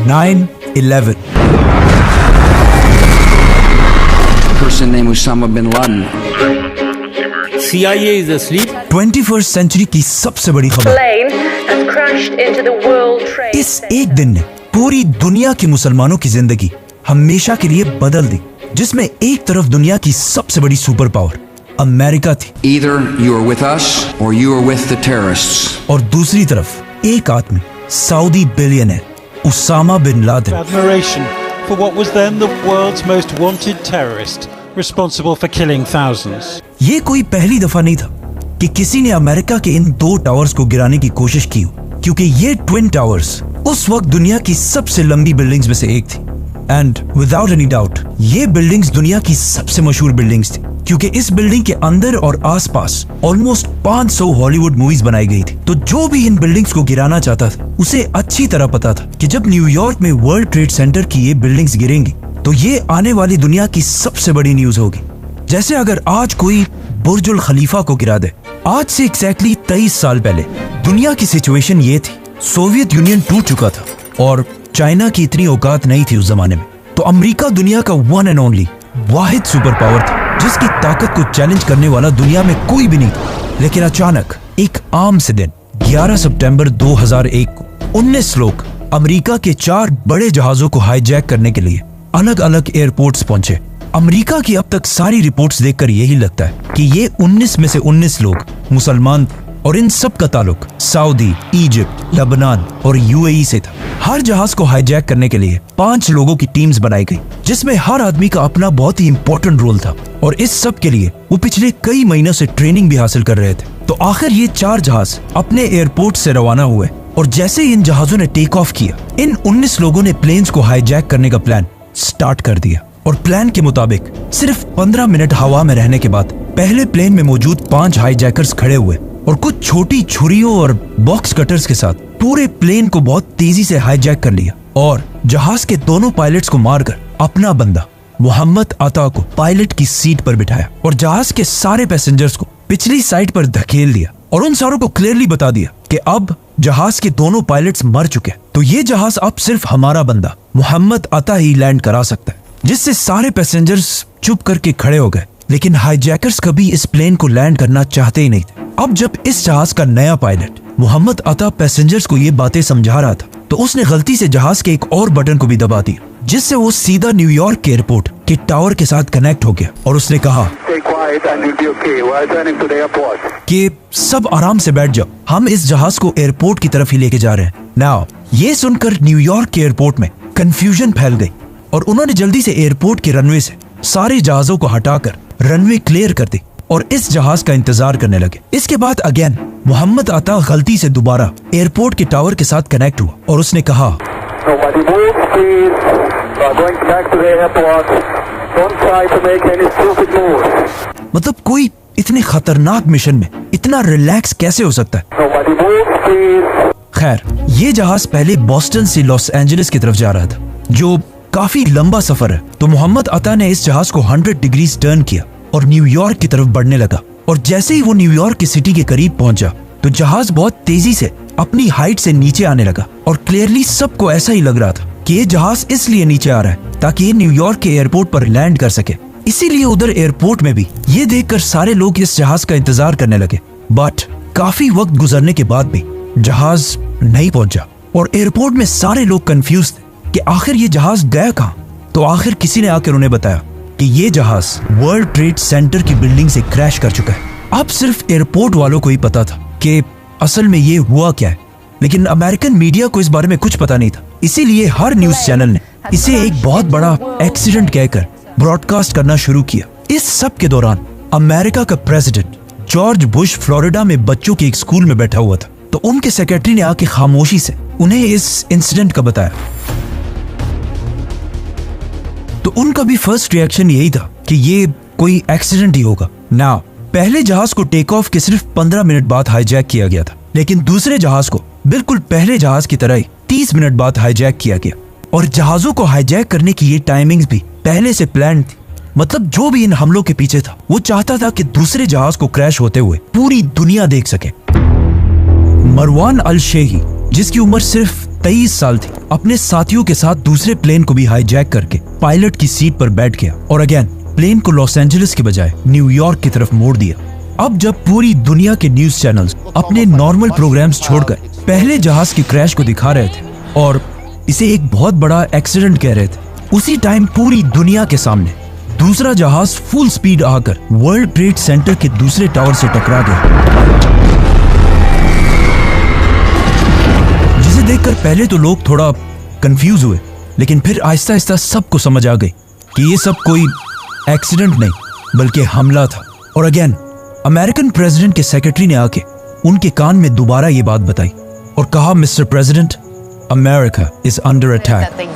9/11. Person named Osama bin Laden. CIA is asleep. 21st century की सबसे बड़ी खबर, Plane has crashed into the World Trade इस Center. एक दिन ने पूरी दुनिया के मुसलमानों की जिंदगी हमेशा के लिए बदल दी, जिसमें एक तरफ दुनिया की सबसे बड़ी सुपर पावर अमेरिका थी Either you are with us or you are with the terrorists. और दूसरी तरफ एक आदमी, Saudi billionaire Osama bin Laden. Admiration for what was then the world's most wanted terrorist, responsible for killing thousands. ये कोई पहली दफा नहीं था कि किसी ने अमेरिका के इन 2 टावर्स को गिराने की कोशिश की हो, क्योंकि ये ट्विन टावर्स उस वक्त दुनिया की सबसे लंबी बिल्डिंग्स में से एक थी। एंड विदाउट एनी डाउट ये बिल्डिंग्स दुनिया की सबसे मशहूर बिल्डिंग्स थी, क्योंकि इस बिल्डिंग के अंदर और आसपास ऑलमोस्ट 500 हॉलीवुड मूवीज बनाई गई थी। तो जो भी इन बिल्डिंग्स को गिराना चाहता था उसे अच्छी तरह पता था कि जब न्यूयॉर्क में वर्ल्ड ट्रेड सेंटर की ये बिल्डिंग्स गिरेंगी तो ये आने वाली दुनिया की सबसे बड़ी न्यूज होगी। जैसे अगर आज कोई बुर्जुल खलीफा को गिरा दे। आज से एग्जैक्टली 23 साल पहले दुनिया की सिचुएशन ये थी, सोवियत यूनियन टूट चुका था और चाइना की इतनी औकात नहीं थी उस जमाने में। तो अमेरिका दुनिया का one and only Wahid super power था जिसकी ताकत को चैलेंज करने वाला दुनिया में कोई भी नहीं था। लेकिन अचानक एक आम से दिन 11 सितंबर 2001 को 19 लोग अमेरिका के 4 बड़े जहाजों को हाईजैक करने के लिए अलग अलग एयरपोर्ट्स पहुंचे। अमेरिका की अब तक सारी रिपोर्ट्स देखकर यही लगता है कि ये 19 में से 19 लोग मुसलमान थे और इन सब का ताल्लुक सऊदी, इजिप्ट, लेबनान और यूएई से था। हर जहाज को हाईजैक करने के लिए 5 लोगों की टीम्स बनाई गई, जिसमें हर आदमी का अपना बहुत ही इंपॉर्टेंट रोल था और इस सब के लिए वो पिछले कई महीनों से ट्रेनिंग भी हासिल कर रहे थे। तो आखिर ये 4 जहाज अपने एयरपोर्ट से रवाना हुए और जैसे ही इन जहाजों ने टेक ऑफ किया, इन 19 लोगों ने प्लेन्स को हाईजैक करने का प्लान स्टार्ट कर दिया। और प्लान के मुताबिक सिर्फ 15 मिनट हवा में रहने के बाद पहले प्लेन में मौजूद 5 हाईजैकर्स खड़े हुए और कुछ छोटी छुरियों और बॉक्स कटर्स के साथ पूरे प्लेन को बहुत तेजी से हाईजैक कर लिया और जहाज के दोनों पायलट्स को मारकर अपना बंदा मोहम्मद अता को पायलट की सीट पर बिठाया और जहाज के सारे पैसेंजर्स को पिछली साइड पर धकेल दिया और उन सारों को क्लियरली बता दिया कि अब जहाज के दोनों पायलट्स मर चुके हैं, तो ये जहाज अब सिर्फ हमारा बंदा मोहम्मद अता ही लैंड करा सकता है। जिससे सारे पैसेंजर्स चुप करके खड़े हो गए, लेकिन हाईजैकर्स कभी इस प्लेन को लैंड करना चाहते ही नहीं थे। अब जब इस जहाज का नया पायलट मोहम्मद अता पैसेंजर्स को ये बातें समझा रहा था, तो उसने गलती से जहाज के एक और बटन को भी दबा दिया, जिससे वो सीधा न्यूयॉर्क के एयरपोर्ट के टावर के साथ कनेक्ट हो गया और उसने कहा कि सब आराम से बैठ जाओ, हम इस जहाज को एयरपोर्ट की तरफ ही लेके जा रहे हैं। नाउ ये सुनकर न्यूयॉर्क के एयरपोर्ट में कंफ्यूजन फैल गई और उन्होंने जल्दी से एयरपोर्ट के रनवे से सारे जहाजों को हटाकर रनवे क्लियर कर दी और इस जहाज का इंतजार करने लगे। इसके बाद अगेन मोहम्मद अता गलती से दोबारा एयरपोर्ट के टावर के साथ कनेक्ट हुआ और उसने कहा मतलब कोई इतने खतरनाक मिशन में इतना रिलैक्स कैसे हो सकता है। खैर ये जहाज पहले बोस्टन से लॉस एंजलिस की तरफ जा रहा था, जो काफी लंबा सफर है। तो मोहम्मद अता ने इस जहाज को 100 डिग्रीज टर्न किया और न्यूयॉर्क की तरफ बढ़ने लगा और जैसे ही वो न्यूयॉर्क की सिटी के करीब पहुंचा तो जहाज बहुत तेजी से अपनी हाइट से नीचे आने लगा और क्लियरली सबको ऐसा ही लग रहा था कि ये जहाज इसलिए नीचे आ रहा है ताकि ये न्यूयॉर्क के एयरपोर्ट पर लैंड कर सके। इसीलिए उधर एयरपोर्ट में भी ये देखकर सारे लोग इस जहाज का इंतजार करने लगे। बट काफी वक्त गुजरने के बाद भी जहाज नहीं पहुंचा और एयरपोर्ट में सारे लोग कंफ्यूज थे कि आखिर ये जहाज गया कहाँ। तो आखिर किसी ने आकर उन्हें बताया कि ये जहाज वर्ल्ड ट्रेड सेंटर की बिल्डिंग से क्रैश कर चुका है। अब सिर्फ एयरपोर्ट वालों को ही पता था कि असल में ये हुआ क्या है, लेकिन अमेरिकन मीडिया को इस बारे में कुछ पता नहीं था। इसीलिए हर न्यूज चैनल ने इसे एक बहुत बड़ा एक्सीडेंट कहकर ब्रॉडकास्ट करना शुरू किया। इस सब के दौरान अमेरिका का प्रेसिडेंट जॉर्ज बुश फ्लोरिडा में बच्चों के एक स्कूल में बैठा हुआ था, तो उनके सेक्रेटरी ने आके खामोशी से उन्हें इस इंसिडेंट का बताया। तो उनका भी फर्स्ट रिएक्शन यही था कि ये कोई एक्सीडेंट ही होगा। ना पहले जहाज को टेक ऑफ के सिर्फ 15 मिनट बाद हाईजैक किया गया था, लेकिन दूसरे जहाज को बिल्कुल पहले जहाज की तरह ही 30 मिनट बाद हाईजैक किया गया और जहाजों को हाईजैक करने की ये टाइमिंग्स भी पहले से प्लान थी। मतलब जो भी इन हमलों के पीछे था वो चाहता था कि दूसरे जहाज को क्रैश होते हुए पूरी दुनिया देख सके। मरवान अल शेही, जिसकी उम्र सिर्फ 23 साल थी, अपने साथियों के साथ दूसरे प्लेन को भी हाईजैक करके पायलट की सीट पर बैठ गया और अगेन प्लेन को लॉस एंजलिस के बजाय न्यूयॉर्क की तरफ मोड़ दिया। अब जब पूरी दुनिया के न्यूज चैनल्स अपने नॉर्मल प्रोग्राम्स छोड़कर पहले जहाज के क्रैश को दिखा रहे थे और इसे एक बहुत बड़ा एक्सीडेंट कह रहे थे, उसी टाइम पूरी दुनिया के सामने दूसरा जहाज फुल स्पीड आकर वर्ल्ड ट्रेड सेंटर के दूसरे टावर से टकरा गया, जिसे देखकर पहले तो लोग थोड़ा कंफ्यूज हुए, लेकिन फिर आहिस्ता आहिस्ता सबको समझ आ गई कि ये सब कोई एक्सीडेंट नहीं बल्कि हमला था। और अगेन अमेरिकन प्रेसिडेंट के सेक्रेटरी ने आके उनके कान में दोबारा ये बात बताई और कहा, mister president, America is under attack.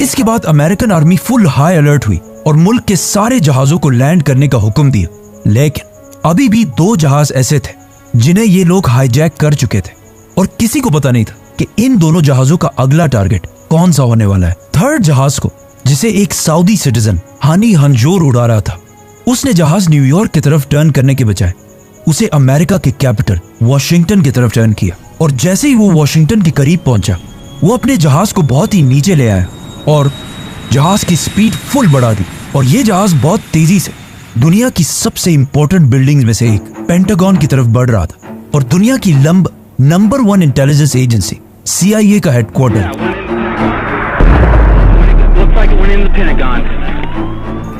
इसके बाद American army full high alert हुई और मुल्क के सारे जहाजों को लैंड करने का हुक्म दिया, लेकिन अभी भी 2 जहाज ऐसे थे जिन्हें ये लोग हाईजैक कर चुके थे और किसी को पता नहीं था कि इन दोनों जहाजों का अगला टारगेट कौन सा होने वाला है। थर्ड जहाज को, जिसे एक सऊदी सिटीजन हानी हंजोर उड़ा रहा था, उसने जहाज न्यूयॉर्क की तरफ टर्न करने के बजाय उसे अमेरिका के कैपिटल वॉशिंगटन की तरफ टर्न किया और जैसे ही वो वॉशिंगटन के करीब पहुंचा, वो अपने जहाज को बहुत ही नीचे ले आया और जहाज की स्पीड फुल बढ़ा दी और ये जहाज बहुत तेजी से दुनिया की सबसे इंपॉर्टेंट बिल्डिंग्स में से एक पेंटागन की तरफ बढ़ रहा था और दुनिया की नंबर 1 इंटेलिजेंस एजेंसी CIA का हेडक्वार्टर।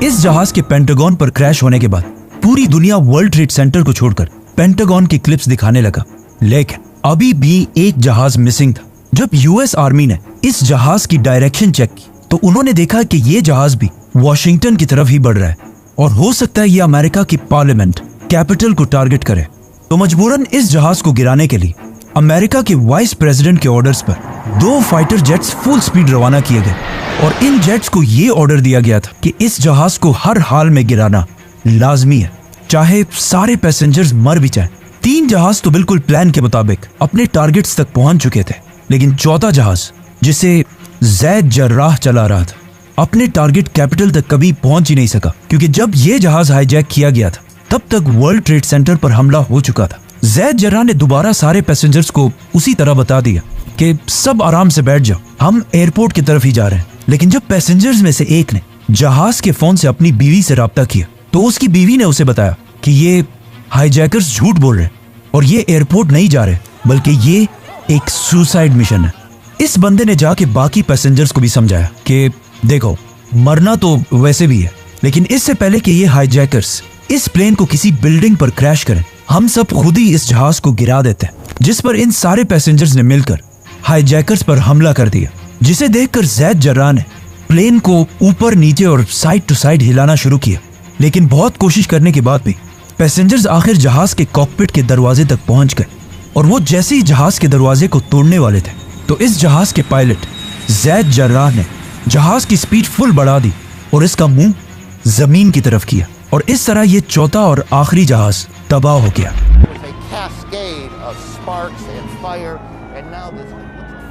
इस जहाज के पेंटागन पर क्रैश होने के बाद पूरी दुनिया वर्ल्ड ट्रेड सेंटर को छोड़कर पेंटागन की क्लिप्स दिखाने लगा, लेकिन अभी भी एक जहाज मिसिंग था। जब US आर्मी ने इस जहाज की डायरेक्शन चेक की तो उन्होंने देखा कि ये जहाज भी वॉशिंगटन की तरफ ही बढ़ रहा है और हो सकता है ये अमेरिका की पार्लियामेंट कैपिटल को टारगेट करे। तो मजबूरन इस जहाज को गिराने के लिए अमेरिका के वाइस प्रेसिडेंट के ऑर्डर्स पर 2 फाइटर जेट्स फुल स्पीड रवाना किए गए और इन जेट्स को ये ऑर्डर दिया गया था कि इस जहाज को हर हाल में गिराना लाजमी है, चाहे सारे पैसेंजर्स मर भी जाएं। 3 जहाज तो बिल्कुल प्लान के मुताबिक अपने टारगेट्स तक पहुंच चुके थे, लेकिन चौथा जहाज, जिसे ज़ैद जर्राह चला रहा था, अपने टारगेट कैपिटल तक कभी पहुंच ही नहीं सका, क्योंकि जब ये जहाज हाईजैक किया गया था तब तक वर्ल्ड ट्रेड सेंटर पर हमला हो चुका था। ज़ैद जर्राह ने दोबारा सारे पैसेंजर्स को उसी तरह बता दिया कि सब आराम से बैठ जाओ, हम एयरपोर्ट की तरफ ही जा रहे हैं। लेकिन जब पैसेंजर्स में से एक ने जहाज के फोन से अपनी बीवी से राब्ता किया तो उसकी बीवी ने उसे बताया कि ये हाईजैकर्स झूठ बोल रहे हैं और ये एयरपोर्ट नहीं जा रहे, बल्कि ये एक सुसाइड मिशन है। इस बंदे ने जाके बाकी पैसेंजर्स को भी समझाया कि देखो, मरना तो वैसे भी है, लेकिन इससे पहले कि ये हाईजैकर्स इस प्लेन को किसी बिल्डिंग पर क्रैश करें, हम सब खुद ही इस जहाज को गिरा देते हैं। जिस पर इन सारे पैसेंजर्स ने मिलकर हाईजैकर्स पर हमला कर दिया, जिसे देखकर ज़ैद जर्राह ने प्लेन को ऊपर नीचे और साइड टू साइड हिलाना शुरू किया, लेकिन बहुत कोशिश करने के बाद भी पैसेंजर्स आखिर जहाज के कॉकपिट के दरवाजे तक पहुंच गए और वो जैसे ही जहाज के दरवाजे को तोड़ने वाले थे तो इस जहाज के पायलट ज़ैद जर्राह ने जहाज की स्पीड फुल बढ़ा दी और इसका मुंह जमीन की तरफ किया और इस तरह ये चौथा और आखिरी जहाज तबाह हो गया।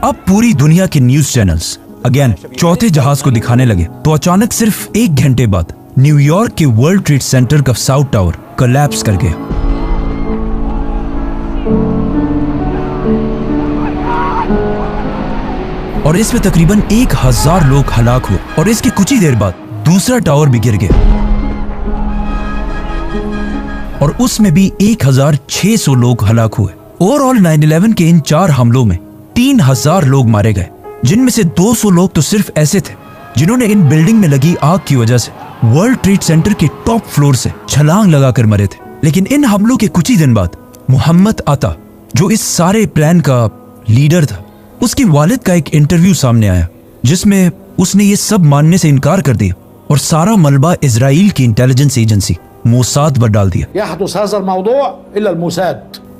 अब पूरी दुनिया के न्यूज चैनल्स अगेन चौथे जहाज को दिखाने लगे तो अचानक सिर्फ 1 घंटे बाद न्यूयॉर्क के वर्ल्ड ट्रेड सेंटर का साउथ टावर कोलैप्स कर गया। और इसमें तकरीबन 1000 लोग हलाक हुए और इसके कुछ ही देर बाद दूसरा टावर भी गिर गया और उसमें भी 1600 लोग हलाक हुए। ओवरऑल 9/11 के इन 4 हमलों में 3000 लोग मारे गए, जिनमें से 200 लोग तो सिर्फ ऐसे थे जिन्होंने इन बिल्डिंग में लगी आग की वजह से वर्ल्ड ट्रेड सेंटर के टॉप फ्लोर से छलांग लगाकर मरे थे। लेकिन इन हमलों के कुछ ही दिन बाद मोहम्मद अता, जो इस सारे प्लान का लीडर था, उसके वालिद का एक इंटरव्यू सामने आया जिसमें उसने ये सब मानने से इनकार कर दिया और सारा मलबा इजराइल की इंटेलिजेंस एजेंसी मोसाद पर डाल दिया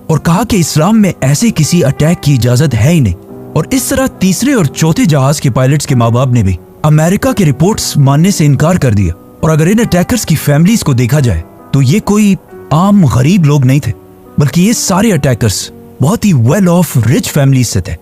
और कहा कि इस्लाम में ऐसे किसी अटैक की इजाजत है ही नहीं। और इस तरह तीसरे और चौथे जहाज के पायलट्स के माँ बाप ने भी अमेरिका के रिपोर्ट्स मानने से इनकार कर दिया। और अगर इन अटैकर्स की फैमिलीज को देखा जाए तो ये कोई आम गरीब लोग नहीं थे, बल्कि ये सारे अटैकर्स बहुत ही वेल ऑफ रिच फैमिलीज से थे।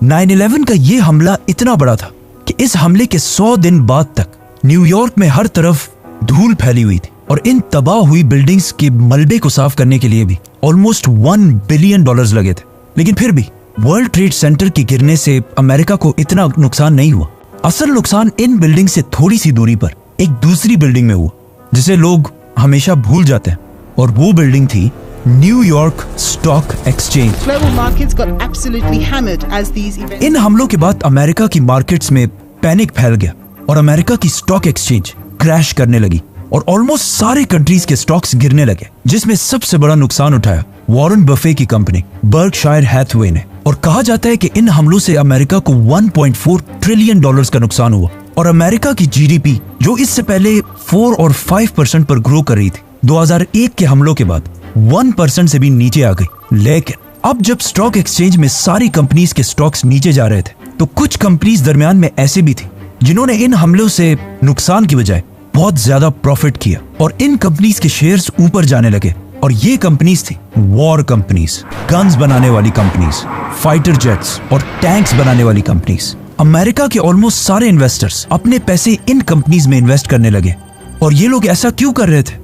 9/11 का ये हमला इतना बड़ा था कि इस हमले के 100 दिन बाद तक न्यूयॉर्क में हर तरफ धूल फैली हुई थी और इन तबाह हुई बिल्डिंग्स के मलबे को साफ करने के लिए भी ऑलमोस्ट $1 बिलियन लगे थे। लेकिन फिर भी वर्ल्ड ट्रेड सेंटर के गिरने से अमेरिका को इतना नुकसान नहीं हुआ। असल नुकसान इन बिल्डिंग से थोड़ी सी दूरी पर एक दूसरी बिल्डिंग में हुआ जिसे लोग हमेशा भूल जाते हैं, और वो बिल्डिंग थी New York stock exchange. Global markets got absolutely hammered as these events. इन हमलों के बाद अमेरिका की मार्केट्स में पैनिक फैल गया और अमेरिका की स्टॉक एक्सचेंज क्रैश करने लगी और ऑलमोस्ट सारे कंट्रीज के स्टॉक्स गिरने लगे, जिसमें सबसे बड़ा नुकसान उठाया वॉरेन बफे की कंपनी बर्कशायर हैथवे ने। और कहा जाता है कि इन हमलों से अमेरिका को 1.4 ट्रिलियन डॉलर्स का नुकसान हुआ और अमेरिका की जीडीपी जो इससे पहले 4 और 5% पर ग्रो कर रही थी, 2001 के हमलों के बाद 1% से भी नीचे आ गई। लेकिन अब जब स्टॉक एक्सचेंज में सारी कंपनीज के स्टॉक्स नीचे जा रहे थे, तो कुछ कंपनीज दरमियान में ऐसे भी थी जिन्होंने इन हमलों से नुकसान की बजाय बहुत ज्यादा प्रॉफिट किया और इन कंपनीज के शेयर्स ऊपर जाने लगे। और ये कंपनीज थी वॉर कंपनीज, गन्स बनाने वाली कंपनीज, फाइटर जेट्स और टैंक्स बनाने वाली कंपनीज। अमेरिका के ऑलमोस्ट सारे इन्वेस्टर्स अपने पैसे इन कंपनीज में इन्वेस्ट करने लगे। और ये लोग ऐसा क्यों कर रहे थे?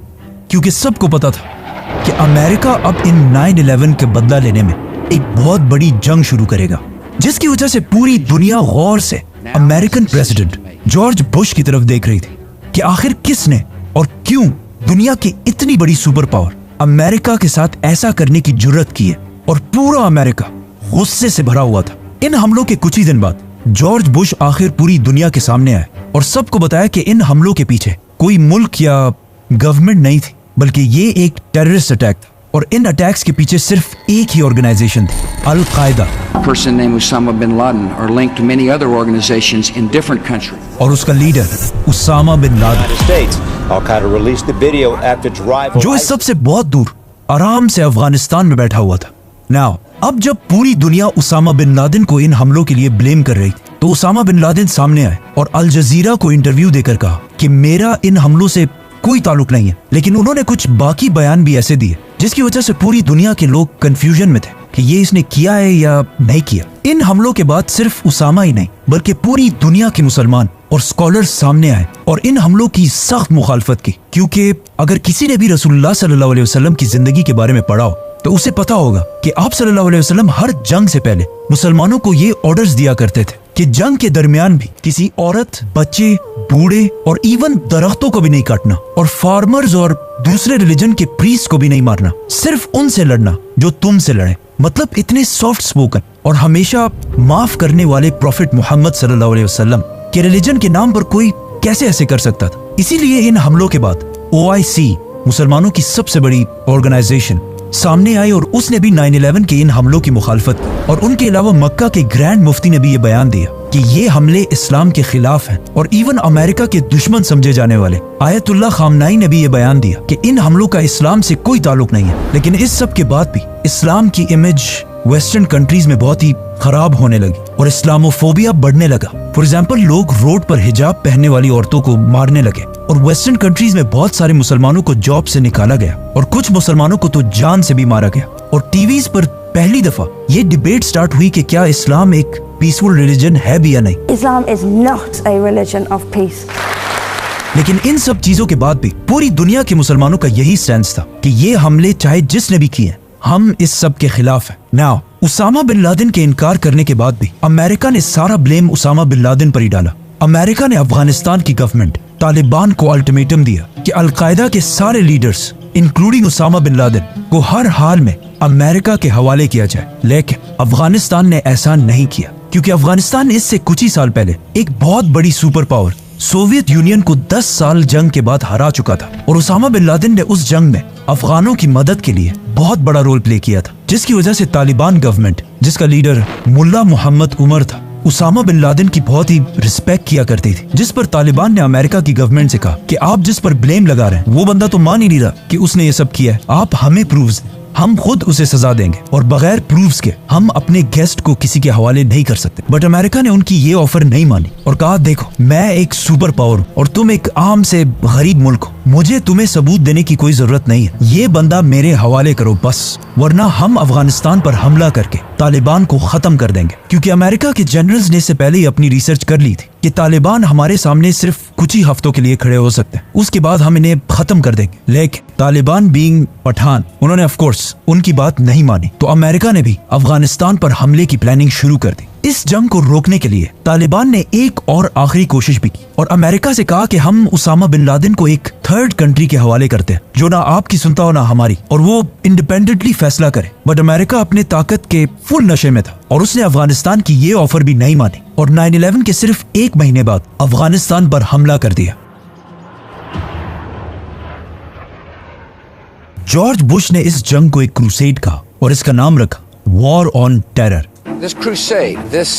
क्योंकि सबको पता था कि अमेरिका अब इन 9/11 के बदला लेने में एक बहुत बड़ी जंग शुरू करेगा, जिसकी वजह से पूरी दुनिया गौर से अमेरिकन प्रेसिडेंट जॉर्ज बुश की तरफ देख रही थी कि आखिर किसने और क्यों दुनिया की इतनी बड़ी सुपर पावर अमेरिका के साथ ऐसा करने की जुर्रत की है। और पूरा अमेरिका गुस्से से भरा हुआ था। इन हमलों के कुछ ही दिन बाद जॉर्ज बुश आखिर पूरी दुनिया के सामने आए और सबको बताया कि इन हमलों के पीछे कोई मुल्क या गवर्नमेंट नहीं थी, बल्कि ये एक टेररिस्ट अटैक था। और इन अटैक्स के पीछे सिर्फ एक ही ऑर्गेनाइजेशन थी, अल कायदा। person named Osama bin Laden are linked to many other organizations in different countries. और उसका leader Osama bin Laden, Al-Qaeda released the video after its rival जो इस सबसे बहुत दूर आराम से अफगानिस्तान में बैठा हुआ था। नाउ अब जब पूरी दुनिया उसामा बिन लादेन को इन हमलों के लिए ब्लेम कर रही, तो उसामा बिन लादेन सामने आए और अल जजीरा को इंटरव्यू देकर कहा कि मेरा इन हमलों से कोई ताल्लुक नहीं है। लेकिन उन्होंने कुछ बाकी बयान भी ऐसे दिए जिसकी वजह से पूरी दुनिया के लोग कंफ्यूजन में थे कि ये इसने किया है या नहीं किया। इन हमलों के बाद सिर्फ उसामा ही नहीं बल्कि पूरी दुनिया के मुसलमान और स्कॉलर्स सामने आए और इन हमलों की सख्त मुखालफत की, क्योंकि अगर किसी ने भी रसूलुल्लाह सल्लल्लाहु अलैहि वसल्लम की जिंदगी के बारे में पढ़ा हो तो उसे पता होगा कि आप सल्लल्लाहु अलैहि वसल्लम हर जंग से पहले मुसलमानों को ये ऑर्डर्स दिया करते थे कि जंग के दरमियान भी किसी औरत, बच्चे, बूढ़े और इवन दरख्तों को भी नहीं काटना और फार्मर्स और दूसरे रिलीजन के प्रीस्ट को भी नहीं मारना, सिर्फ उनसे लड़ना जो तुमसे लड़े। मतलब इतने सॉफ्ट स्पोकन और हमेशा माफ करने वाले प्रॉफिट मोहम्मद सल्लल्लाहु अलैहि वसल्लम के रिलीजन के नाम पर कोई कैसे ऐसे कर सकता था? इसीलिए इन हमलों के बाद OIC, मुसलमानों की सबसे बड़ी ऑर्गेनाइजेशन, सामने आई और उसने भी 9/11 के इन हमलों की मुखालफत की। और उनके अलावा मक्का के ग्रैंड मुफ्ती ने भी ये बयान दिया कि ये हमले इस्लाम के खिलाफ हैं। और इवन अमेरिका के दुश्मन समझे जाने वाले आयतुल्लाह खामनाई ने भी ये बयान दिया कि इन हमलों का इस्लाम से कोई ताल्लुक नहीं है। लेकिन इस सब के बाद भी इस्लाम की इमेज वेस्टर्न कंट्रीज में बहुत ही खराब होने लगी और इस्लामोफोबिया बढ़ने लगा। फॉर एग्जाम्पल, लोग रोड पर हिजाब पहनने वाली औरतों को मारने लगे और वेस्टर्न कंट्रीज में बहुत सारे मुसलमानों को जॉब से निकाला गया और कुछ मुसलमानों को तो जान से भी मारा गया। और टीवीज पर पहली दफा ये डिबेट स्टार्ट हुई कि क्या इस्लाम एक पीसफुल रिलीजन है भी या नहीं। Islam is not a religion of peace. लेकिन इन सब चीजों के बाद भी पूरी दुनिया के मुसलमानों का यही स्टैंस था कि ये हमले चाहे जिसने भी किए, हम इस सब के खिलाफ हैं। नाउ उसामा बिन लादेन के इनकार करने के बाद भी अमेरिका ने सारा ब्लेम उसामा बिन लादेन पर ही डाला। अमेरिका ने अफगानिस्तान की गवर्नमेंट तालिबान को अल्टीमेटम दिया कि अलकायदा के सारे leaders including Osama bin Laden को हर हाल में अमेरिका के हवाले किया जाए। लेकिन अफगानिस्तान ने ऐसा नहीं किया, क्योंकि अफगानिस्तान इससे कुछ ही साल पहले एक बहुत बड़ी सुपर पावर सोवियत यूनियन को 10 साल जंग के बाद हरा चुका था। और उसामा बिन लादेन ने उस जंग में अफगानों की मदद के लिए बहुत बड़ा रोल प्ले किया था, जिसकी वजह से तालिबान गवर्नमेंट, जिसका लीडर मुल्ला मोहम्मद उमर था, उसामा बिन लादेन की बहुत ही रिस्पेक्ट किया करती थी। जिस पर तालिबान ने अमेरिका की गवर्नमेंट से कहा कि आप जिस पर ब्लेम लगा रहे हैं वो बंदा तो मान ही नहीं रहा कि उसने ये सब किया है, आप हमें प्रूफ्स दें, हम खुद उसे सजा देंगे और बगैर प्रूफ्स के हम अपने गेस्ट को किसी के हवाले नहीं कर सकते। बट अमेरिका ने उनकी ये ऑफर नहीं मानी और कहा, देखो मैं एक सुपर पावर हूँ और तुम एक आम से गरीब मुल्क हो, मुझे तुम्हें सबूत देने की कोई जरूरत नहीं है, ये बंदा मेरे हवाले करो बस, वरना हम अफगानिस्तान पर हमला करके तालिबान को खत्म कर देंगे। क्योंकि अमेरिका के जनरल्स ने इससे पहले ही अपनी रिसर्च कर ली थी कि तालिबान हमारे सामने सिर्फ कुछ ही हफ्तों के लिए खड़े हो सकते हैं, उसके बाद हम इन्हें खत्म कर देंगे। लेकिन तालिबान बीइंग पठान, उन्होंने ऑफ कोर्स उनकी बात नहीं मानी, तो अमेरिका ने भी अफगानिस्तान पर हमले की प्लानिंग शुरू कर दी। इस जंग को रोकने के लिए तालिबान ने एक और आखिरी कोशिश भी की और अमेरिका से कहा कि हम उसामा बिन लादेन को एक थर्ड कंट्री के हवाले करते हैं जो ना आपकी सुनता हो ना हमारी, और वो इंडिपेंडेंटली फैसला करे। बट अमेरिका अपने ताकत के फुल नशे में था और उसने अफगानिस्तान की ये ऑफर भी नहीं मानी और 9/11 के सिर्फ 1 महीने बाद अफगानिस्तान पर हमला कर दिया। जॉर्ज बुश ने इस जंग को एक क्रूसेड कहा और इसका नाम रखा war on terror. This crusade, this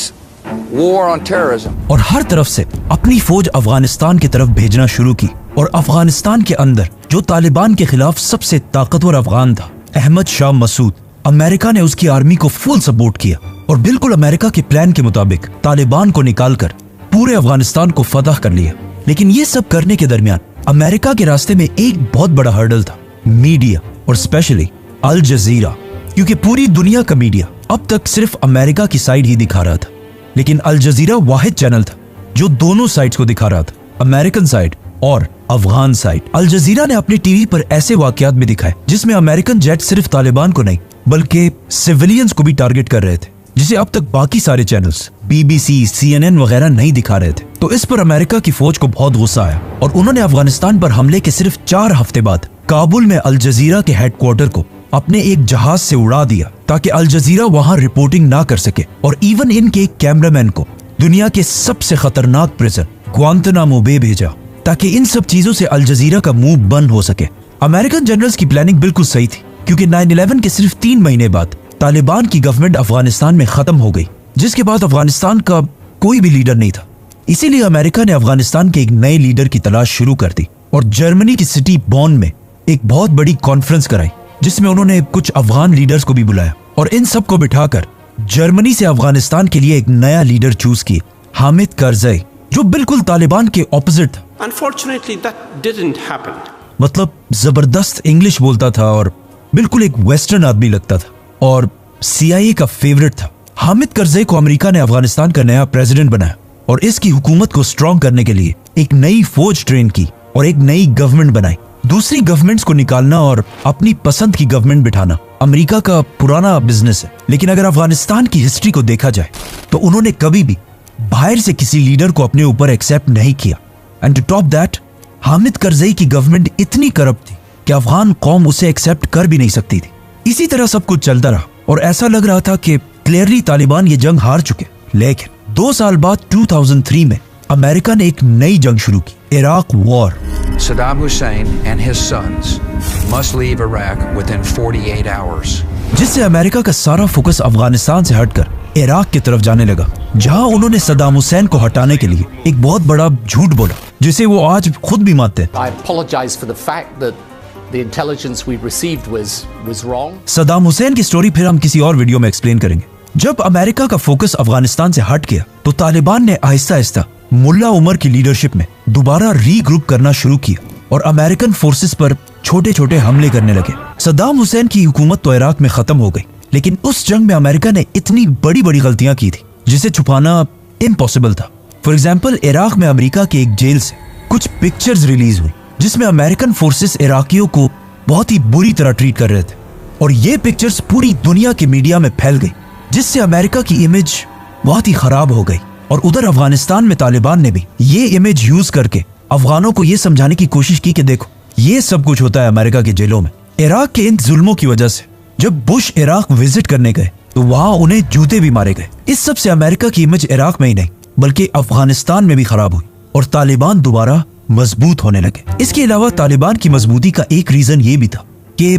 war on terrorism, और हर तरफ से अपनी फौज अफगानिस्तान की तरफ भेजना शुरू की और अफगानिस्तान के अंदर जो तालिबान के खिलाफ सबसे ताकतवर अफगान था, अहमद शाह मसूद, अमेरिका ने उसकी आर्मी को फुल सपोर्ट किया और बिल्कुल अमेरिका के प्लान के मुताबिक तालिबान को निकालकर पूरे अफगानिस्तान को फतह कर लिया। लेकिन ये सब करने के दरमियान अमेरिका के रास्ते में एक बहुत बड़ा हर्डल था, मीडिया और स्पेशली अल जजीरा, क्योंकि पूरी दुनिया का मीडिया अब तक सिर्फ अमेरिका की साइड ही दिखा रहा था, लेकिन अल जजीरा वाहिद चैनल था जो दोनों साइड्स को दिखा रहा था, अमेरिकन साइड और अफगान साइड। अल जजीरा ने अपने टीवी पर ऐसे वाकयात भी दिखाए जिसमें अमेरिकन जेट सिर्फ तालिबान को नहीं बल्कि सिविलियंस को भी टारगेट कर रहे थे, जिसे अब तक बाकी सारे चैनल्स BBC, CNN वगैरह नहीं दिखा रहे थे। तो इस पर अमेरिका की फौज को बहुत गुस्सा आया और उन्होंने अफगानिस्तान पर हमले के सिर्फ 4 हफ्ते बाद काबुल में अल जजीरा के हेडक्वार्टर को अपने एक जहाज से उड़ा दिया ताकि अल जजीरा वहां रिपोर्टिंग ना कर सके, और इवन इनके एक कैमरामैन को दुनिया के सबसे खतरनाक प्रिजन ग्वांतनामो बे भेजा ताकि इन सब चीजों से अल जजीरा का मुंह बंद हो सके। अमेरिकन जनरल्स की प्लानिंग बिल्कुल सही थी क्योंकि 9/11 के सिर्फ 3 महीने बाद तालिबान की गवर्नमेंट अफगानिस्तान में खत्म हो गई, जिसके बाद अफगानिस्तान का कोई भी लीडर नहीं था। इसीलिए अमेरिका ने अफगानिस्तान के एक नए लीडर की तलाश शुरू कर दी और जर्मनी की सिटी बॉन में एक बहुत बड़ी कॉन्फ्रेंस कराई जिसमें उन्होंने कुछ अफगान लीडर्स को भी बुलाया और इन सब को बिठाकर जर्मनी से अफगानिस्तान के लिए एक नया लीडर चूज किया, हामिद करजई, जो बिल्कुल तालिबान के ऑपोजिट था। Unfortunately, that didn't happen. मतलब जबरदस्त इंग्लिश बोलता था और बिल्कुल एक वेस्टर्न आदमी लगता था और CIA का फेवरेट था। हामिद करजई को अमेरिका ने अफगानिस्तान का नया प्रेसिडेंट बनाया और इसकी हुकूमत को स्ट्रॉन्ग करने के लिए एक नई फौज ट्रेन की और एक नई गवर्नमेंट बनाई। दूसरी गवर्नमेंट्स को निकालना और अपनी पसंद की गवर्नमेंट बिठाना अमेरिका का पुराना बिजनेस है, लेकिन अगर अफगानिस्तान की हिस्ट्री को देखा जाए तो उन्होंने कभी भी बाहर से किसी लीडर को अपने ऊपर एक्सेप्ट नहीं किया। And to top that, Hamid Karzai की गवर्नमेंट इतनी करप्ट थी कि अफगान कौम उसे एक्सेप्ट कर भी नहीं सकती थी। इसी तरह सब कुछ चलता रहा और ऐसा लग रहा था कि क्लियरली तालिबान ये जंग हार चुके। लेकिन 2 साल बाद 2003 में अमेरिका ने एक नई जंग शुरू की, Iraq war. Saddam Hussein and his sons must leave Iraq within 48 hours. जिससे अमेरिका का सारा फोकस अफगानिस्तान से हटकर इराक की तरफ जाने लगा, जहां उन्होंने सद्दाम हुसैन को हटाने के लिए एक बहुत बड़ा झूठ बोला जिसे वो आज खुद भी मानते हैं। I apologize for the fact that the intelligence we received was wrong. Saddam Hussain की स्टोरी फिर हम किसी और वीडियो में एक्सप्लेन करेंगे। जब अमेरिका का फोकस अफगानिस्तान से हट गया तो तालिबान ने आहिस्ता आहिस्ता मुल्ला उमर की लीडरशिप में दोबारा रीग्रुप करना शुरू किया और अमेरिकन फोर्सेस पर छोटे छोटे हमले करने लगे। सद्दाम हुसैन की हुकूमत तो इराक में खत्म हो गई, लेकिन उस जंग में अमेरिका ने इतनी बड़ी बड़ी गलतियां की थी जिसे छुपाना इम्पॉसिबल था। फॉर एग्जाम्पल, इराक में अमेरिका के एक जेल से कुछ पिक्चर्स रिलीज हुई जिसमें अमेरिकन फोर्सेस इराकियों को बहुत ही बुरी तरह ट्रीट कर रहे थे और ये पिक्चर्स पूरी दुनिया के मीडिया में फैल गई, जिससे अमेरिका की इमेज बहुत ही खराब हो गई। और उधर अफगानिस्तान में तालिबान ने भी ये इमेज यूज करके अफगानों को ये समझाने की कोशिश की कि देखो ये सब कुछ होता है अमेरिका के जेलों में। इराक के इन जुल्मों की वजह से जब बुश इराक विजिट करने गए तो वहां उन्हें जूते भी मारे गए। इस सब से अमेरिका की इमेज इराक में ही नहीं बल्कि अफगानिस्तान में भी खराब हुई और तालिबान दोबारा मजबूत होने लगे। इसके अलावा तालिबान की मजबूती का एक रीजन ये भी था कि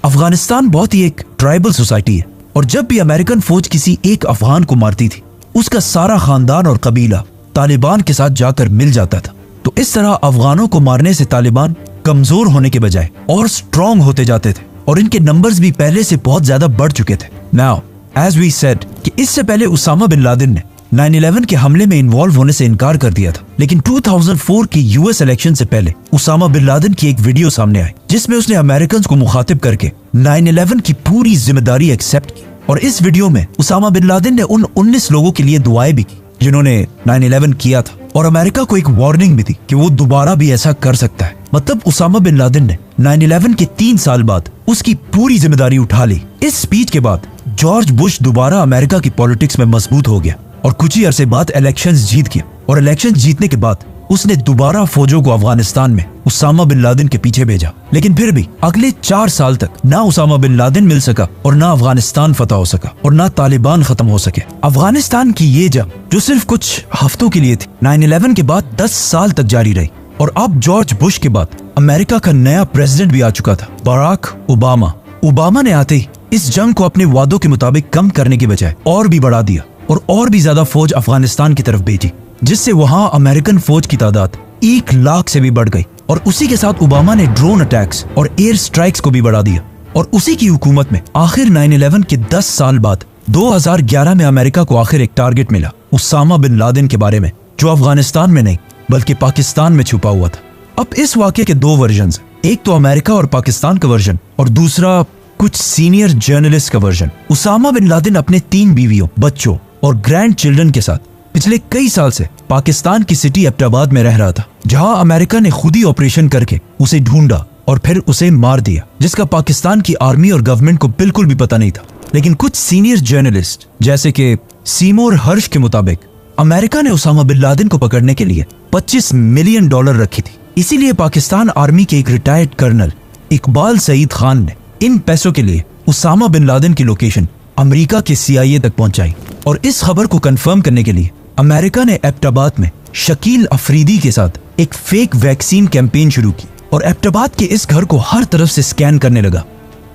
अफगानिस्तान बहुत ही एक ट्राइबल सोसाइटी है और जब भी अमेरिकन फौज किसी एक अफगान को मारती थी उसका सारा खानदान और कबीला तालिबान के साथ जाकर मिल जाता था। तो इस तरह अफगानों को मारने से तालिबान कमजोर होने के बजाय और स्ट्रॉन्ग होते जाते थे और इनके नंबर्स भी पहले से बहुत ज्यादा बढ़ चुके थे। नाउ एज वी सेड कि इससे पहले उसामा बिन लादेन ने 9/11 के हमले में इन्वॉल्व होने से इनकार कर दिया था, लेकिन 2004 की यूएस इलेक्शन से पहले उसामा बिन लादेन की एक वीडियो सामने आई जिसमें उसने अमेरिकन को मुखातिब करके 9/11 की पूरी जिम्मेदारी एक्सेप्ट की। और इस वीडियो में उसामा बिन लादेन ने उन 19 लोगों के लिए दुआएं भी की जिन्होंने 9/11 किया था, और अमेरिका को एक वार्निंग भी दी कि वो दोबारा भी ऐसा कर सकता है। मतलब उसामा बिन लादेन ने 9/11 के 3 साल बाद उसकी पूरी जिम्मेदारी उठा ली। इस स्पीच के बाद जॉर्ज बुश दोबारा अमेरिका की पॉलिटिक्स में मजबूत हो गया और कुछ ही अरसे बाद इलेक्शंस जीत गया। और इलेक्शन जीतने के बाद उसने दोबारा फौजों को अफगानिस्तान में उसामा बिन लादेन के पीछे भेजा। लेकिन फिर भी अगले 4 साल तक ना उसामा बिन लादेन मिल सका और ना अफगानिस्तान फतह हो सका और ना तालिबान खत्म हो सके। अफगानिस्तान की ये जंग जो सिर्फ कुछ हफ्तों के लिए थी, 9/11 के बाद 10 साल तक जारी रही। और अब जॉर्ज बुश के बाद अमेरिका का नया प्रेसिडेंट भी आ चुका था, बराक ओबामा। ओबामा ने आते ही इस जंग को अपने वादों के मुताबिक कम करने के बजाय और भी बढ़ा दिया और भी ज्यादा फौज अफगानिस्तान की तरफ भेजी, जिससे वहां अमेरिकन फौज की तादाद 1 लाख से भी बढ़ गई। और उसी के साथ ओबामा ने ड्रोन अटैक्स और एयर स्ट्राइक्स को भी बढ़ा दिया। और उसी की हुकूमत में आखिर 9/11 के 10 साल बाद 2011 में अमेरिका को आखिर एक टारगेट मिला उसामा बिन लादेन के बारे में, जो अफगानिस्तान में नहीं बल्कि पाकिस्तान में छुपा हुआ था। अब इस वाकये के 2 वर्जन, एक तो अमेरिका और पाकिस्तान का वर्जन और दूसरा कुछ सीनियर जर्नलिस्ट का वर्जन। उसामा बिन लादेन अपने 3 बीवियों, बच्चों और ग्रैंड चिल्ड्रन के साथ पिछले कई साल से पाकिस्तान की सिटी एबटाबाद में रह रहा था, जहां अमेरिका ने खुद ही ऑपरेशन करके उसे ढूंढा और फिर उसे मार दिया, जिसका पाकिस्तान की आर्मी और गवर्नमेंट को बिल्कुल भी पता नहीं था। लेकिन कुछ सीनियर जर्नलिस्ट जैसे कि सीमोर हर्ष के मुताबिक अमेरिका ने उसामा बिन लादेन को पकड़ने के लिए $25 मिलियन रखी थी। इसीलिए पाकिस्तान आर्मी के एक रिटायर्ड कर्नल इकबाल सईद खान ने इन पैसों के लिए उसामा बिन लादेन की लोकेशन अमेरिका के CIA तक पहुंचाई। और इस खबर को कंफर्म करने के लिए अमेरिका ने एबटाबाद में शकील अफरीदी के साथ एक फेक वैक्सीन कैंपेन शुरू की और एबटाबाद के इस घर को हर तरफ से स्कैन करने लगा।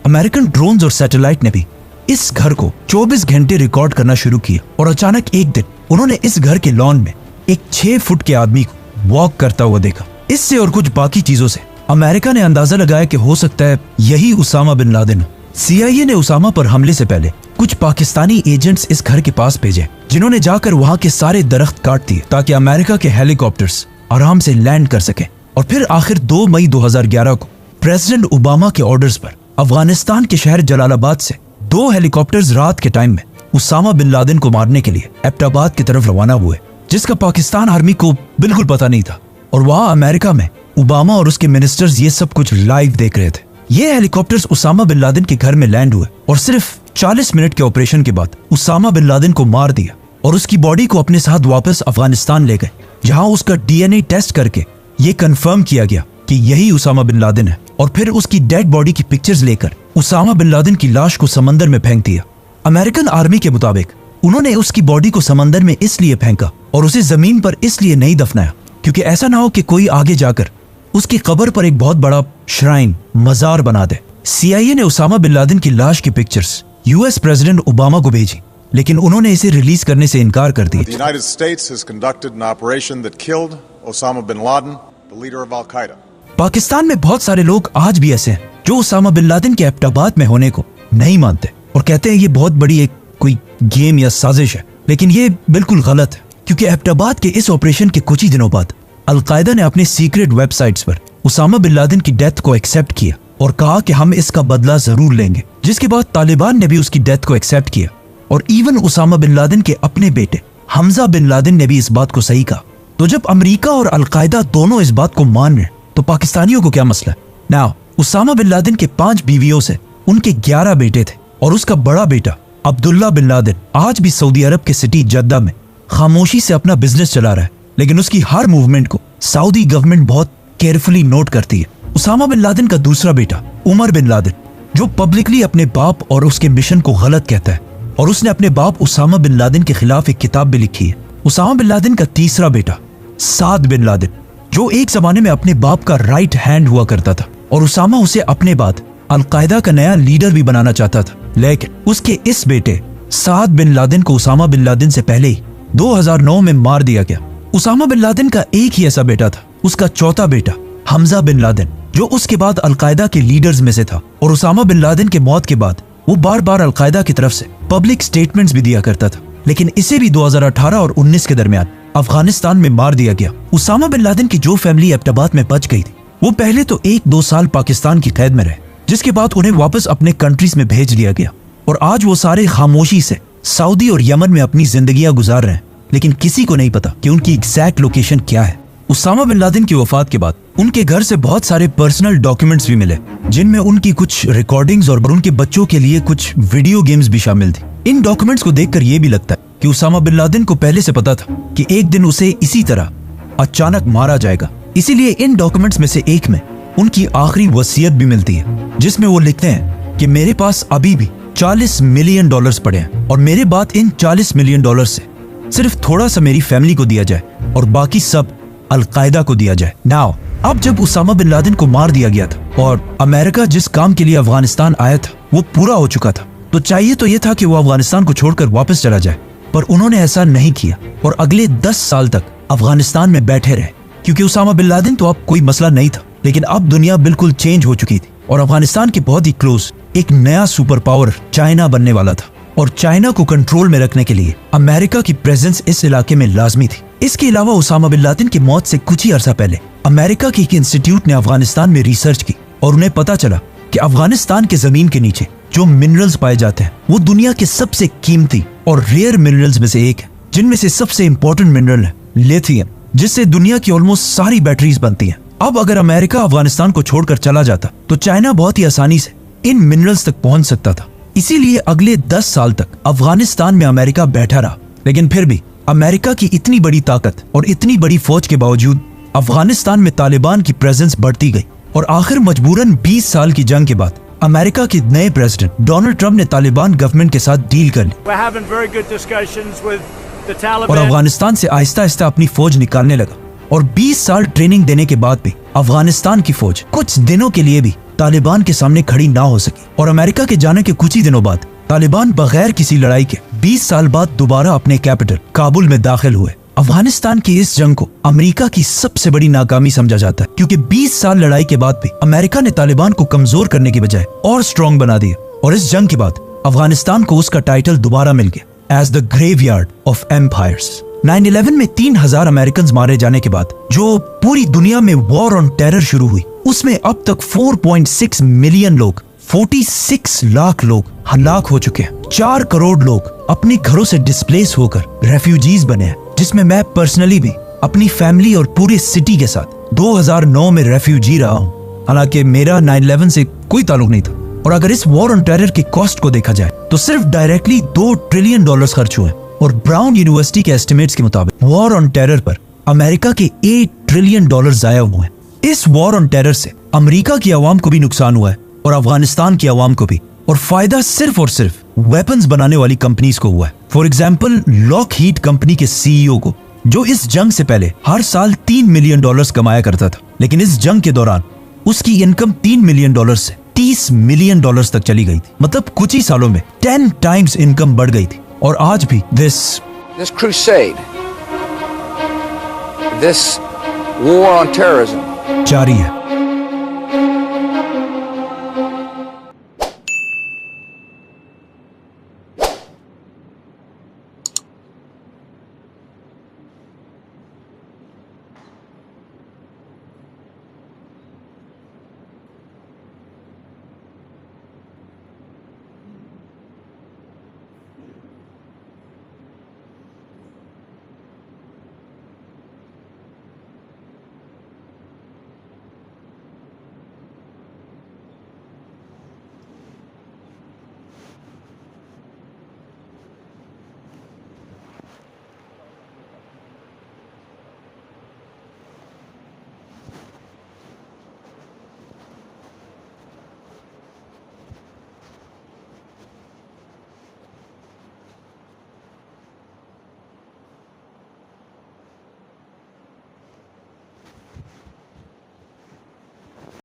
अमेरिकन ड्रोन्स और सैटेलाइट ने भी इस घर को 24 घंटे रिकॉर्ड करना शुरू किया। और अचानक एक दिन उन्होंने इस घर के लॉन में एक 6 फुट के आदमी को वॉक करता हुआ देखा। इससे और कुछ बाकी चीजों से अमेरिका ने अंदाजा लगाया कि हो सकता है यही उसामा बिन लादेन हो। CIA ने उसामा पर हमले से पहले कुछ पाकिस्तानी एजेंट्स इस घर के पास भेजे, जिन्होंने जाकर वहां के सारे दरख्त काट दिए ताकि अमेरिका के हेलीकॉप्टर्स आराम से लैंड कर सके। और फिर आखिर 2 मई 2011 को प्रेसिडेंट ओबामा के ऑर्डर्स पर अफगानिस्तान के शहर जलालाबाद से 2 हेलीकॉप्टर्स रात के टाइम में उसामा बिन लादेन को मारने के लिए एबटाबाद की तरफ रवाना हुए, जिसका पाकिस्तान आर्मी को बिल्कुल पता नहीं था। और वहां अमेरिका में ओबामा और उसके मिनिस्टर्स ये सब कुछ लाइव देख रहे थे। ये हेलीकॉप्टर्स उसामा बिन लादेन के घर में लैंड हुए और सिर्फ 40 मिनट के ऑपरेशन के बाद उसामा बिन लादेन को मार दिया और उसकी बॉडी को अपने साथ वापस अफगानिस्तान ले गए, जहां उसका DNA टेस्ट करके ये कंफर्म किया गया कि यही उसामा बिन लादेन है। और फिर उसकी डेड बॉडी की पिक्चर्स लेकर उसामा बिन लादेन की लाश को समंदर में फेंक दिया। अमेरिकन आर्मी के मुताबिक उन्होंने उसकी बॉडी को समंदर में इसलिए फेंका और उसे जमीन पर इसलिए नहीं दफनाया क्योंकि ऐसा ना हो कि कोई आगे जाकर उसकी कब्र पर एक बहुत बड़ा श्राइन, मजार बना दे। CIA ने उसामा बिन लादेन की लाश की पिक्चर्स US प्रेसिडेंट ओबामा को भेजी, लेकिन उन्होंने इसे रिलीज करने से इनकार कर दिया। The United States has conducted an operation that killed Osama bin Laden, the leader of Al-Qaeda. Pakistan में बहुत सारे लोग आज भी ऐसे हैं जो उसामा बिन लादेन के एबटाबाद में होने को नहीं मानते और कहते हैं ये बहुत बड़ी एक कोई गेम या साजिश है। लेकिन ये बिल्कुल गलत है, क्योंकि एबटाबाद के इस ऑपरेशन के कुछ ही दिनों बाद अल-कायदा ने अपने सीक्रेट वेबसाइट्स पर उसामा बिन लादेन की डेथ को एक्सेप्ट किया और कहा कि हम इसका बदला जरूर लेंगे, जिसके बाद तालिबान ने भी उसकी डेथ को एक्सेप्ट किया। और इवन उसामा बिन लादेन के अपने बेटे हमजा बिन लादेन ने भी इस बात को सही कहा। तो जब अमेरिका और अल-कायदा दोनों इस बात को मान रहे तो पाकिस्तानियों को क्या मसला है? नाउ उसामा बिन लादेन के 5 बीवियों से उनके 11 बेटे थे और उसका बड़ा बेटा अब्दुल्ला बिन लादेन आज भी सऊदी अरब के सिटी जद्दा में खामोशी से अपना बिजनेस चला रहा है, लेकिन उसकी हर मूवमेंट को सऊदी गवर्नमेंट बहुत केयरफुली नोट करती है। उसामा बिन लादेन का दूसरा बेटा उमर बिन लादेन, जो पब्लिकली अपने बाप और उसके मिशन को गलत कहता है, और उसने अपने बाप उसामा बिन लादेन के खिलाफ एक किताब भी लिखी है। उसामा बिन लादेन का तीसरा बेटा साद बिन लादेन, जो एक जमाने में अपने बाप का राइट हैंड हुआ करता था और उसामा उसे अपने बाद अल-कायदा का नया लीडर भी बनाना चाहता था, लेकिन उसके इस बेटे साद बिन लादेन को उसामा बिन लादेन से पहले ही 2009 में मार दिया गया। उसामा बिन लादेन का एक ही ऐसा बेटा था, उसका चौथा बेटा हमजा बिन लादेन, जो उसके बाद अल-कायदा के लीडर्स में से था। और उसामा बिन लादेन के मौत के बाद वो बार बार अल-कायदा की तरफ से पब्लिक स्टेटमेंट्स भी दिया करता था लेकिन इसे भी 2018 और 19 के दरमियान अफगानिस्तान में मार दिया गया। उसामा बिन लादेन की जो फैमिली एबटाबाद में बच गई थी, वो पहले तो 1-2 साल पाकिस्तान की कैद में रहे, जिसके बाद उन्हें वापस अपने कंट्रीज में भेज दिया गया और आज वो सारे खामोशी से सऊदी और यमन में अपनी जिंदगियां गुजार रहे हैं, लेकिन किसी को नहीं पता कि उनकी एग्जैक्ट लोकेशन क्या है। उसामा बिन लादेन की वफात के बाद उनके घर से बहुत सारे पर्सनल डॉक्यूमेंट्स भी मिले, जिनमें उनकी कुछ रिकॉर्डिंग्स और उनके बच्चों के लिए कुछ वीडियो गेम्स भी शामिल थी। इन डॉक्यूमेंट्स को देखकर यह भी लगता है कि उसामा बिन लादेन को पहले से पता था कि एक दिन उसे इसी तरह अचानक मारा जाएगा। इसीलिए इन डॉक्यूमेंट्स में से एक में उनकी आखिरी वसीयत भी मिलती है, जिसमें वो लिखते हैं कि मेरे पास अभी भी $40 मिलियन पड़े हैं और मेरे बाद इन $40 मिलियन से सिर्फ थोड़ा सा मेरी फैमिली को दिया जाए और बाकी सब अलकायदा को दिया जाए। नाउ अब जब उसामा बिन लादेन को मार दिया गया था और अमेरिका जिस काम के लिए अफगानिस्तान आया था वो पूरा हो चुका था, तो चाहिए तो ये था कि वो अफगानिस्तान को छोड़कर वापस चला जाए, पर उन्होंने ऐसा नहीं किया और अगले 10 साल तक अफगानिस्तान में बैठे रहे। क्योंकि उसामा बिन लादेन तो अब कोई मसला नहीं था, लेकिन अब दुनिया बिल्कुल चेंज हो चुकी थी और अफगानिस्तान के बहुत ही क्लोज एक नया सुपर पावर चाइना बनने वाला था और चाइना को कंट्रोल में रखने के लिए अमेरिका की प्रेजेंस इस इलाके में लाजमी थी। इसके अलावा उसामा बिन लादेन की मौत से कुछ ही अरसा पहले अमेरिका के एक इंस्टीट्यूट ने अफगानिस्तान में रिसर्च की और उन्हें पता चला कि अफगानिस्तान के जमीन के नीचे जो मिनरल्स पाए जाते हैं वो दुनिया के सबसे कीमती और रेयर मिनरल्स में से एक है, जिनमें से सबसे इंपॉर्टेंट मिनरल है लिथियम, जिससे दुनिया की ऑलमोस्ट सारी बैटरीज बनती हैं। अब अगर अमेरिका अफगानिस्तान को छोड़कर चला जाता तो चाइना बहुत ही आसानी से इन मिनरल्स तक पहुंच सकता था। इसीलिए अगले 10 साल तक अफगानिस्तान में अमेरिका बैठा रहा, लेकिन फिर भी अमेरिका की इतनी बड़ी ताकत और इतनी बड़ी फौज के बावजूद अफगानिस्तान में तालिबान की प्रेजेंस बढ़ती गई और आखिर मजबूरन 20 साल की जंग के बाद अमेरिका के नए प्रेसिडेंट डोनाल्ड ट्रंप ने तालिबान गवर्नमेंट के साथ डील कर ली और अफगानिस्तान से आहिस्ता आहिस्ता अपनी फौज निकालने लगा। और 20 साल ट्रेनिंग देने के बाद भी अफगानिस्तान की फौज कुछ दिनों के लिए भी तालिबान के सामने खड़ी ना हो सकी और अमेरिका के जाने के कुछ ही दिनों बाद तालिबान बगैर किसी लड़ाई के 20 साल बाद दोबारा अपने कैपिटल काबुल में दाखिल हुए। अफगानिस्तान की इस जंग को अमेरिका की सबसे बड़ी नाकामी समझा जाता है, क्योंकि 20 साल लड़ाई के बाद भी अमेरिका ने तालिबान को कमजोर करने की बजाय और स्ट्रॉन्ग बना दिया और इस जंग के बाद अफगानिस्तान को उसका टाइटल दोबारा मिल गया as the graveyard of empires. 9/11 में 3000 अमेरिकन मारे जाने के बाद जो पूरी दुनिया में वॉर ऑन टेरर शुरू हुई, उसमें अब तक 4.6 मिलियन लोग, 46 लाख लोग हलाक हो चुके हैं। 4 करोड़ लोग अपने घरों से डिस्प्लेस होकर रेफ्यूजीज बने हैं, जिसमें मैं पर्सनली भी अपनी फैमिली और पूरे सिटी के साथ 2009 में रेफ्यूजी रहा हूँ। हालांकि मेरा 9/11 से कोई ताल्लुक नहीं था और अगर इस वॉर ऑन टेरर की कॉस्ट को देखा जाए तो सिर्फ डायरेक्टली $2 ट्रिलियन खर्च हुए और ब्राउन यूनिवर्सिटी के एस्टिमेट्स के मुताबिक वॉर ऑन टेरर पर अमेरिका के $8 ट्रिलियन जाया हुए हैं। इस वॉर ऑन टेरर से अमेरिका की आवाम को भी नुकसान हुआ है और अफगानिस्तान की आवाम को भी, और फायदा सिर्फ और सिर्फ वेपन्स बनाने वाली कंपनीज को हुआ है। फॉर एग्जाम्पल लॉकहीड कंपनी के सीईओ को, जो इस जंग से पहले हर साल $3 मिलियन कमाया करता था, लेकिन इस जंग के दौरान उसकी इनकम $3 मिलियन से $30 मिलियन तक चली गई थी। मतलब कुछ ही सालों में 10 टाइम्स इनकम बढ़ गई थी। और आज भी this crusade, this war on terrorism जारी है।